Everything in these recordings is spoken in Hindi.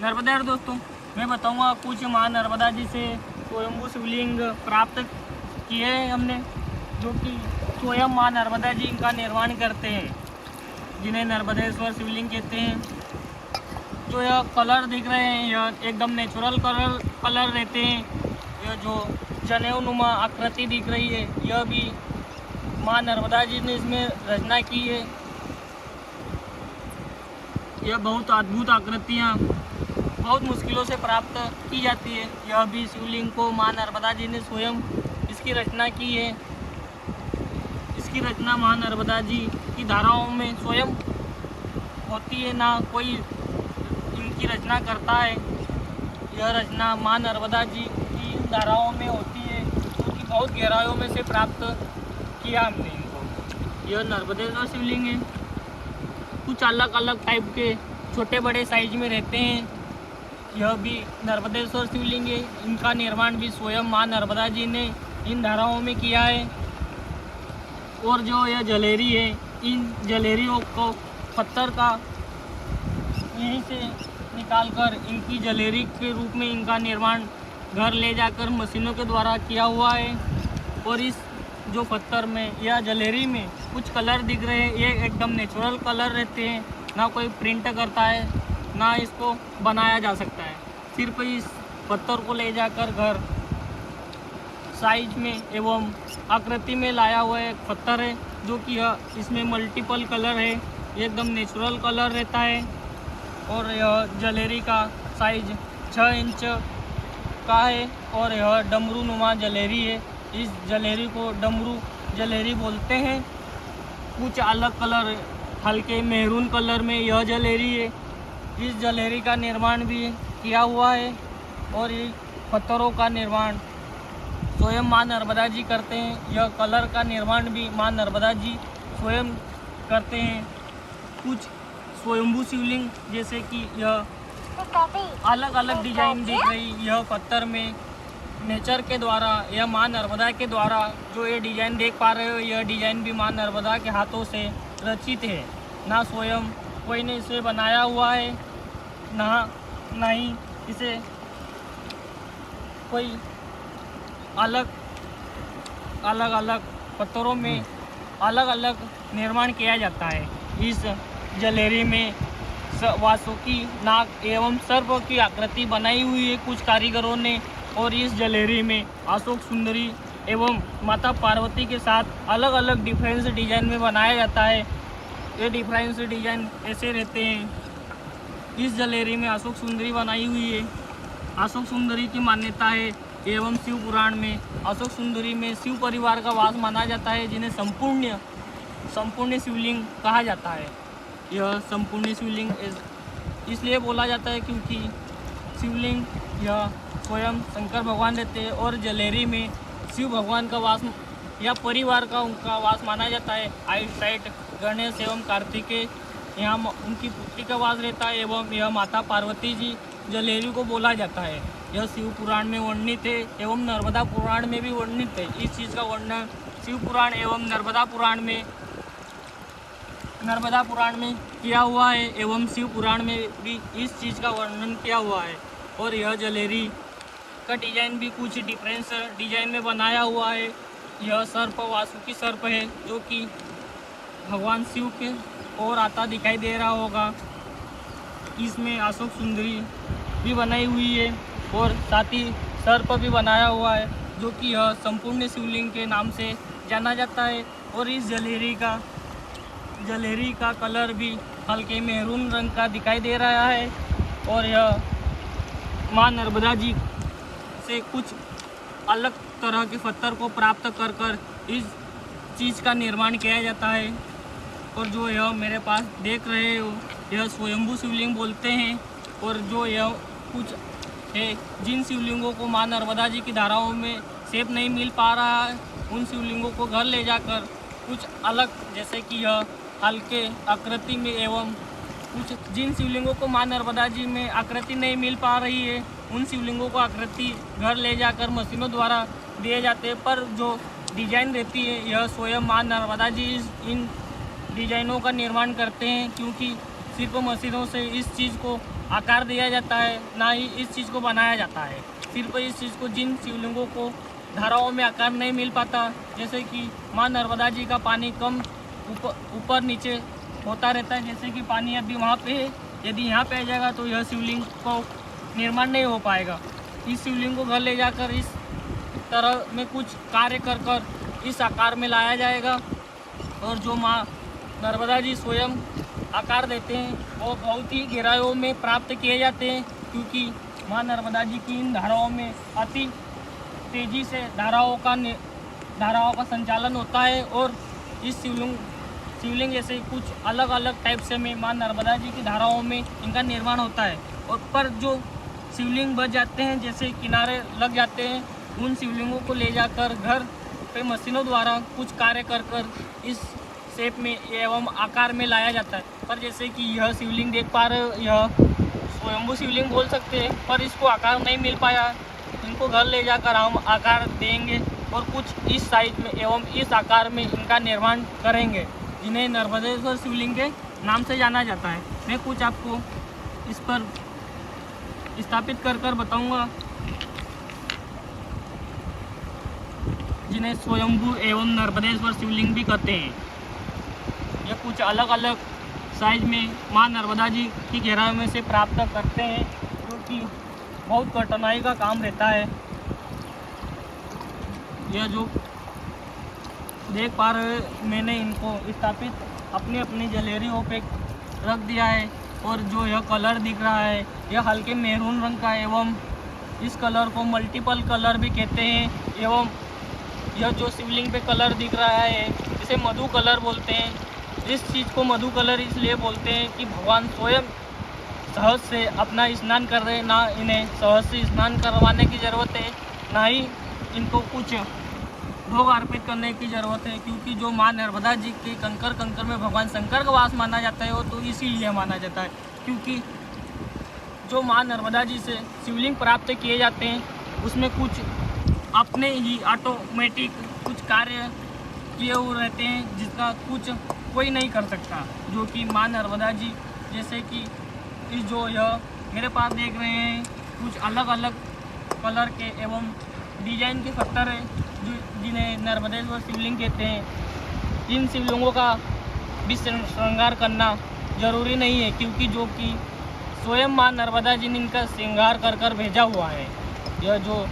नर्मदा दोस्तों, मैं बताऊंगा कुछ माँ नर्मदा जी से स्वयंभू शिवलिंग प्राप्त किए हैं हमने, जो कि स्वयं माँ नर्मदा जी इनका निर्माण करते हैं, जिन्हें नर्मदेश्वर शिवलिंग कहते हैं। जो यह कलर दिख रहे हैं यह एकदम नेचुरल कलर रहते हैं। यह जो जनेऊ नुमा आकृति दिख रही है यह भी माँ नर्मदा जी ने इसमें रचना की है। यह बहुत अद्भुत आकृतियाँ बहुत मुश्किलों से प्राप्त की जाती है। यह भी शिवलिंग को माँ नर्मदा जी ने स्वयं इसकी रचना की है। इसकी रचना माँ नर्मदा जी की धाराओं में स्वयं होती है, ना कोई इनकी रचना करता है। यह रचना माँ नर्मदा जी की धाराओं में होती है, क्योंकि बहुत गहराइयों में से प्राप्त किया हमने इनको। यह नर्मदेश्वर शिवलिंग है। कुछ अलग अलग टाइप के छोटे बड़े साइज में रहते हैं। यह भी नर्मदेश्वर शिवलिंग है। इनका निर्माण भी स्वयं माँ नर्मदा जी ने इन धाराओं में किया है। और जो यह जलेरी है, इन जलेरियों को पत्थर का यहीं से निकालकर इनकी जलेरी के रूप में इनका निर्माण घर ले जाकर मशीनों के द्वारा किया हुआ है। और इस जो पत्थर में या जलेरी में कुछ कलर दिख रहे हैं, ये एकदम नेचुरल कलर रहते हैं, ना कोई प्रिंट करता है, ना इसको बनाया जा सकता है। सिर्फ इस पत्थर को ले जाकर घर साइज में एवं आकृति में लाया हुआ एक पत्थर है, जो कि इसमें मल्टीपल कलर है। ये एकदम नेचुरल कलर रहता है। और यह जलेरी का साइज 6 इंच का है। और यह डमरू नुमा जलेरी है। इस जलेरी को डमरू जलेरी बोलते हैं। कुछ अलग कलर हल्के मेहरून कलर में यह जलेरी है। इस जलेरी का निर्माण भी किया हुआ है। और ये पत्थरों का निर्माण स्वयं माँ नर्मदा जी करते हैं। यह कलर का निर्माण भी माँ नर्मदा जी स्वयं करते हैं। कुछ स्वयंभू शिवलिंग जैसे कि यह अलग अलग डिजाइन दिख रही, यह पत्थर में नेचर के द्वारा या माँ नर्मदा के द्वारा जो ये डिजाइन देख पा रहे हो, यह डिजाइन भी माँ नर्मदा के हाथों से रचित है। ना स्वयं कोई ने इसे बनाया हुआ है, ना ही इसे कोई अलग अलग पत्थरों में अलग अलग निर्माण किया जाता है। इस जलेरी में वासुकी नाग एवं सर्प की आकृति बनाई हुई है कुछ कारीगरों ने। और इस जलेरी में अशोक सुंदरी एवं माता पार्वती के साथ अलग अलग डिफरेंस डिजाइन में बनाया जाता है। ये डिफरेंस डिजाइन ऐसे रहते हैं। इस जलेरी में अशोक सुंदरी बनाई हुई है। अशोक सुंदरी की मान्यता है एवं शिव पुराण में अशोक सुंदरी में शिव परिवार का वास माना जाता है, जिन्हें संपूर्ण शिवलिंग कहा जाता है। यह संपूर्ण शिवलिंग इसलिए बोला जाता है क्योंकि शिवलिंग यह स्वयं शंकर भगवान रहते हैं। और जलेरी में शिव भगवान का वास या परिवार का उनका वास माना जाता है। आइट साइड गणेश एवं कार्तिकेय यहाँ उनकी पुत्री का वास रहता है। एवं यह माता पार्वती जी जलेरी को बोला जाता है। यह शिव पुराण में वर्णित है एवं नर्मदा पुराण में भी वर्णित है। इस चीज़ का वर्णन शिव पुराण एवं नर्मदा पुराण में किया हुआ है एवं शिव पुराण में भी इस चीज़ का वर्णन किया हुआ है। और यह जलेरी का डिजाइन भी कुछ डिफरेंस डिजाइन में बनाया हुआ है। यह सर्प वासुकी सर्प है, जो कि भगवान शिव के ओर आता दिखाई दे रहा होगा। इसमें अशोक सुंदरी भी बनाई हुई है और साथ ही सर्प भी बनाया हुआ है, जो कि यह संपूर्ण शिवलिंग के नाम से जाना जाता है। और इस जलेरी का कलर भी हल्के मेहरून रंग का दिखाई दे रहा है। और यह माँ नर्मदा जी से कुछ अलग तरह के पत्थर को प्राप्त कर इस चीज़ का निर्माण किया जाता है। और जो यह मेरे पास देख रहे हो, यह स्वयंभू शिवलिंग बोलते हैं। और जो यह कुछ है, जिन शिवलिंगों को माँ नर्मदा जी की धाराओं में शेप नहीं मिल पा रहा है, उन शिवलिंगों को घर ले जाकर कुछ अलग, जैसे कि यह हल्के आकृति में एवं कुछ जिन शिवलिंगों को माँ नर्मदा जी में आकृति नहीं मिल पा रही है, उन शिवलिंगों को आकृति घर ले जाकर मशीनों द्वारा दिए जाते हैं। पर जो डिजाइन रहती है, यह स्वयं माँ नर्मदा जी इन डिजाइनों का निर्माण करते हैं, क्योंकि सिर्फ मशीनों से इस चीज़ को आकार दिया जाता है, ना ही इस चीज़ को बनाया जाता है। सिर्फ इस चीज़ को जिन शिवलिंगों को धाराओं में आकार नहीं मिल पाता, जैसे कि माँ नर्मदा जी का पानी कम ऊपर नीचे होता रहता है, जैसे कि पानी अभी वहाँ पे है, यदि यहाँ पे आ जाएगा तो यह शिवलिंग को निर्माण नहीं हो पाएगा। इस शिवलिंग को घर ले जाकर इस तरह में कुछ कार्य कर कर इस आकार में लाया जाएगा। और जो माँ नर्मदा जी स्वयं आकार देते हैं वो बहुत ही गहराइयों में प्राप्त किए जाते हैं, क्योंकि माँ नर्मदा जी की इन धाराओं में अति तेज़ी से धाराओं का संचालन होता है। और इस शिवलिंग जैसे कुछ अलग अलग टाइप से में माँ नर्मदा जी की धाराओं में इनका निर्माण होता है। और पर जो शिवलिंग बच जाते हैं, जैसे किनारे लग जाते हैं, उन शिवलिंगों को ले जाकर घर पे मशीनों द्वारा कुछ कार्य कर कर इस शेप में एवं आकार में लाया जाता है। पर जैसे कि यह शिवलिंग देख पा रहे हो, यह स्वयंभू शिवलिंग बोल सकते हैं, पर इसको आकार नहीं मिल पाया। इनको घर ले जाकर हम आकार देंगे और कुछ इस साइज में एवं इस आकार में इनका निर्माण करेंगे, जिन्हें नर्मदेश्वर शिवलिंग के नाम से जाना जाता है। मैं कुछ आपको इस पर स्थापित कर बताऊंगा, जिन्हें स्वयंभू एवं नर्मदेश्वर शिवलिंग भी कहते हैं। ये कुछ अलग अलग साइज में माँ नर्मदा जी की गहराई में से प्राप्त करते हैं, जो कि बहुत कठिनाई का काम रहता है। यह जो देख पा रहे हैं, मैंने इनको स्थापित अपनी अपनी गैलरियों पे रख दिया है। और जो यह कलर दिख रहा है, यह हल्के मैरून रंग का है, एवं इस कलर को मल्टीपल कलर भी कहते हैं। एवं यह जो शिवलिंग पे कलर दिख रहा है, इसे मधु कलर बोलते हैं। इस चीज़ को मधु कलर इसलिए बोलते हैं कि भगवान स्वयं सहज से अपना स्नान कर रहे हैं, ना इन्हें सहज से स्नान करवाने की ज़रूरत है, ना ही इनको कुछ भोग अर्पित करने की ज़रूरत है। क्योंकि जो माँ नर्मदा जी के कंकर में भगवान शंकर का वास माना जाता है, वो तो इसीलिए माना जाता है क्योंकि जो माँ नर्मदा जी से शिवलिंग प्राप्त किए जाते हैं, उसमें कुछ अपने ही ऑटोमेटिक कुछ कार्य किए हुए रहते हैं, जिसका कुछ कोई नहीं कर सकता। जो कि माँ नर्मदा जी, जैसे कि इस जो यह मेरे पास देख रहे हैं, कुछ अलग अलग कलर के एवं डिजाइन के पत्थर हैं, जिन्हें नर्मदेश्वर शिवलिंग कहते हैं। इन शिवलिंगों का भी श्रृंगार करना जरूरी नहीं है, क्योंकि जो कि स्वयं माँ नर्मदा जी ने इनका श्रृंगार कर कर भेजा हुआ है। यह जो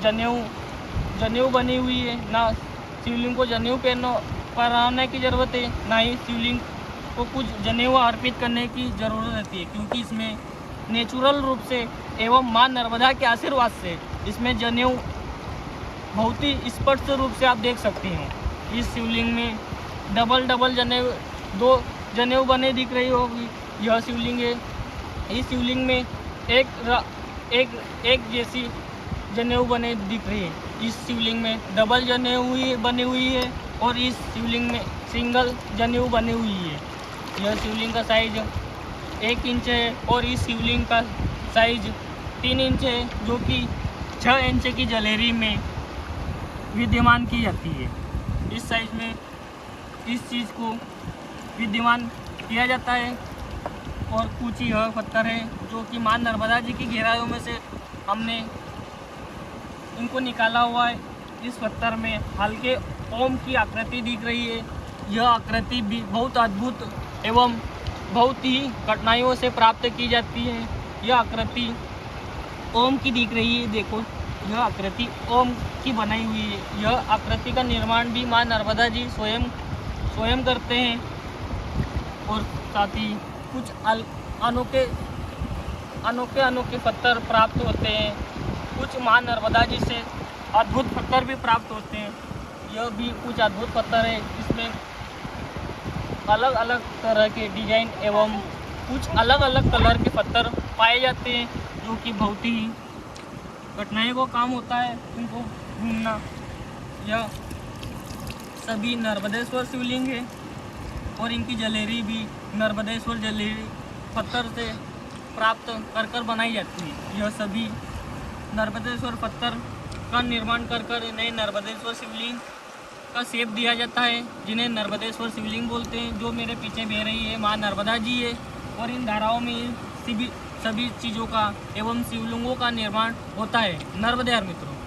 जनेऊ बनी हुई है, ना शिवलिंग को जनेऊ पहनाने की ज़रूरत है, ना ही शिवलिंग को कुछ जनेऊ अर्पित करने की ज़रूरत रहती है, क्योंकि इसमें नेचुरल रूप से एवं माँ नर्मदा के आशीर्वाद से इसमें जनेऊ बहुत ही स्पष्ट रूप से आप देख सकते हैं। इस शिवलिंग में डबल जनेऊ, 2 जनेऊ बने दिख रही होगी। यह शिवलिंग है, इस शिवलिंग में एक जैसी जनेऊ बने दिख रही है। इस शिवलिंग में डबल जनेऊ बनी हुई है और इस शिवलिंग में सिंगल जनेऊ बनी हुई है। यह शिवलिंग का साइज 1 इंच है और इस शिवलिंग का साइज 3 इंच है, जो कि 6 इंच की ज्वेलरी में विद्यमान की जाती है। इस साइज में इस चीज़ को विद्यमान किया जाता है। और कुछ यह पत्थर है जो कि माँ नर्मदा जी की गहराइयों में से हमने इनको निकाला हुआ है। इस पत्थर में हल्के ओम की आकृति दिख रही है। यह आकृति भी बहुत अद्भुत एवं बहुत ही कठिनाइयों से प्राप्त की जाती है। यह आकृति ओम की दिख रही है, देखो यह आकृति ओम की बनाई हुई है। यह आकृति का निर्माण भी माँ नर्मदा जी स्वयं करते हैं। और साथ ही कुछ अनोखे पत्थर प्राप्त होते हैं। कुछ माँ नर्मदा जी से अद्भुत पत्थर भी प्राप्त होते हैं। यह भी कुछ अद्भुत पत्थर है, इसमें अलग अलग तरह के डिजाइन एवं कुछ अलग अलग कलर के पत्थर पाए जाते हैं, जो कि बहुत ही कठिनाई को काम होता है इनको ढूंढना। यह सभी नर्मदेश्वर शिवलिंग है और इनकी ज्वेलरी भी नर्मदेश्वर ज्वेलरी पत्थर से प्राप्त कर बनाई जाती है। यह सभी नर्मदेश्वर पत्थर का निर्माण कर इन्हें नर्मदेश्वर शिवलिंग का शेप दिया जाता है, जिन्हें नर्मदेश्वर शिवलिंग बोलते हैं। जो मेरे पीछे बह रही है माँ नर्मदा जी है और इन धाराओं में सभी चीज़ों का एवं शिवलिंगों का निर्माण होता है। नर्मदे हर मित्रों।